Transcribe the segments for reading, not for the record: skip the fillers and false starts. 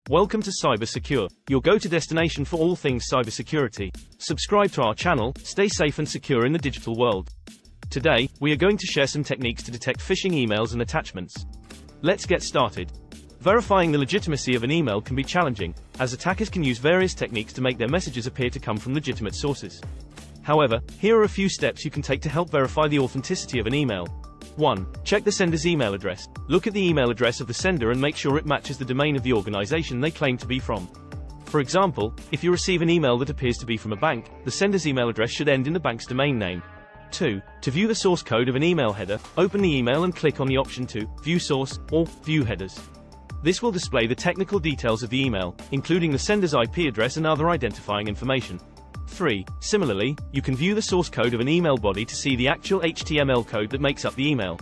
Welcome to Cybersecure, your go-to destination for all things cybersecurity. Subscribe to our channel, stay safe and secure in the digital world. Today, we are going to share some techniques to detect phishing emails and attachments. Let's get started. Verifying the legitimacy of an email can be challenging, as attackers can use various techniques to make their messages appear to come from legitimate sources. However, here are a few steps you can take to help verify the authenticity of an email. 1. Check the sender's email address. Look at the email address of the sender and make sure it matches the domain of the organization they claim to be from. For example, if you receive an email that appears to be from a bank, the sender's email address should end in the bank's domain name. 2. To view the source code of an email header, open the email and click on the option to View Source or View Headers. This will display the technical details of the email, including the sender's IP address and other identifying information. 3. Similarly, you can view the source code of an email body to see the actual HTML code that makes up the email.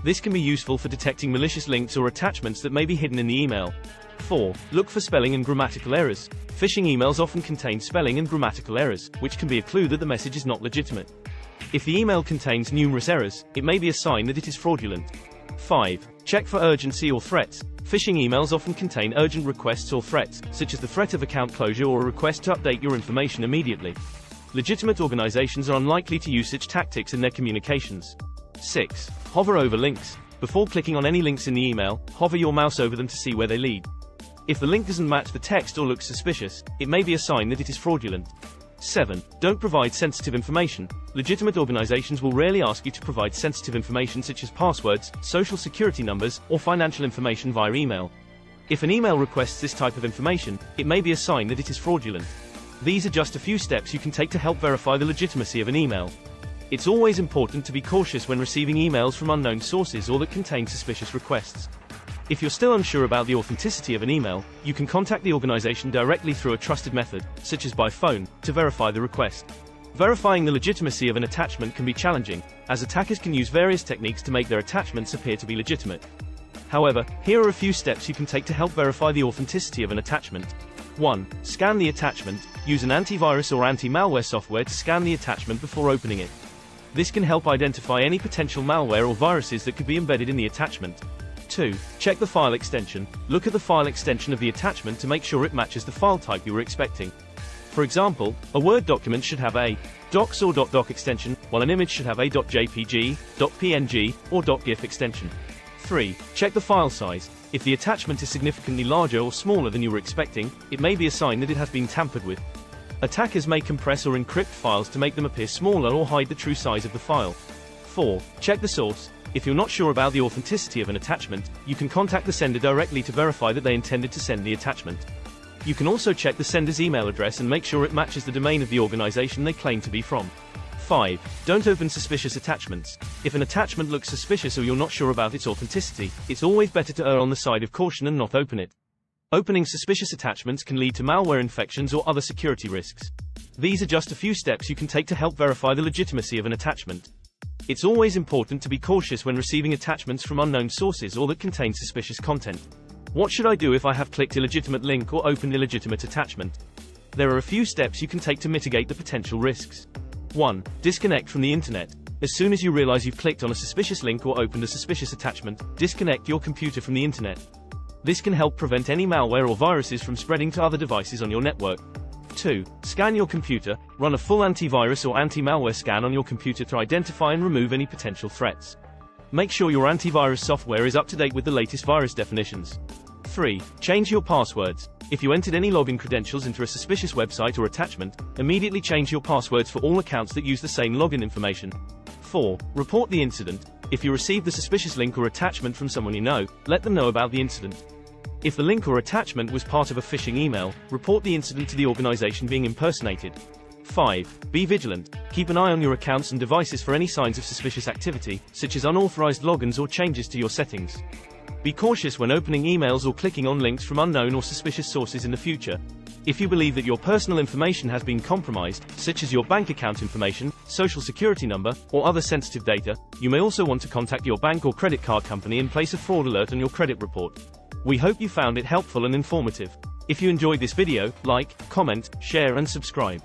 This can be useful for detecting malicious links or attachments that may be hidden in the email. 4. Look for spelling and grammatical errors. Phishing emails often contain spelling and grammatical errors, which can be a clue that the message is not legitimate. If the email contains numerous errors, it may be a sign that it is fraudulent. 5. Check for urgency or threats. Phishing emails often contain urgent requests or threats, such as the threat of account closure or a request to update your information immediately. Legitimate organizations are unlikely to use such tactics in their communications. 6. Hover over links. Before clicking on any links in the email, hover your mouse over them to see where they lead. If the link doesn't match the text or looks suspicious, it may be a sign that it is fraudulent. 7. Don't provide sensitive information. Legitimate organizations will rarely ask you to provide sensitive information such as passwords, social security numbers, or financial information via email. If an email requests this type of information, it may be a sign that it is fraudulent. These are just a few steps you can take to help verify the legitimacy of an email. It's always important to be cautious when receiving emails from unknown sources or that contain suspicious requests. If you're still unsure about the authenticity of an email, you can contact the organization directly through a trusted method, such as by phone, to verify the request. Verifying the legitimacy of an attachment can be challenging, as attackers can use various techniques to make their attachments appear to be legitimate. However, here are a few steps you can take to help verify the authenticity of an attachment. 1. Scan the attachment. Use an antivirus or anti-malware software to scan the attachment before opening it. This can help identify any potential malware or viruses that could be embedded in the attachment. 2. Check the file extension. Look at the file extension of the attachment to make sure it matches the file type you were expecting. For example, a Word document should have a .docs or .doc extension, while an image should have a .jpg, .png, or .gif extension. 3. Check the file size. If the attachment is significantly larger or smaller than you were expecting, it may be a sign that it has been tampered with. Attackers may compress or encrypt files to make them appear smaller or hide the true size of the file. 4. Check the source. If you're not sure about the authenticity of an attachment, you can contact the sender directly to verify that they intended to send the attachment. You can also check the sender's email address and make sure it matches the domain of the organization they claim to be from. 5. Don't open suspicious attachments. If an attachment looks suspicious or you're not sure about its authenticity, it's always better to err on the side of caution and not open it. Opening suspicious attachments can lead to malware infections or other security risks. These are just a few steps you can take to help verify the legitimacy of an attachment. It's always important to be cautious when receiving attachments from unknown sources or that contain suspicious content. What should I do if I have clicked illegitimate link or opened illegitimate attachment? There are a few steps you can take to mitigate the potential risks. 1. Disconnect from the internet. As soon as you realize you've clicked on a suspicious link or opened a suspicious attachment, disconnect your computer from the internet. This can help prevent any malware or viruses from spreading to other devices on your network. 2. Scan your computer. Run a full antivirus or anti-malware scan on your computer to identify and remove any potential threats. Make sure your antivirus software is up to date with the latest virus definitions. 3. Change your passwords. If you entered any login credentials into a suspicious website or attachment, immediately change your passwords for all accounts that use the same login information. 4. Report the incident. If you receive the suspicious link or attachment from someone you know, let them know about the incident. If the link or attachment was part of a phishing email, report the incident to the organization being impersonated. 5. Be vigilant. Keep an eye on your accounts and devices for any signs of suspicious activity, such as unauthorized logins or changes to your settings. Be cautious when opening emails or clicking on links from unknown or suspicious sources in the future. If you believe that your personal information has been compromised, such as your bank account information, social security number, or other sensitive data, you may also want to contact your bank or credit card company and place a fraud alert on your credit report. We hope you found it helpful and informative. If you enjoyed this video, like, comment, share and subscribe.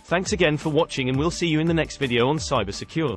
Thanks again for watching and we'll see you in the next video on Cybersecure.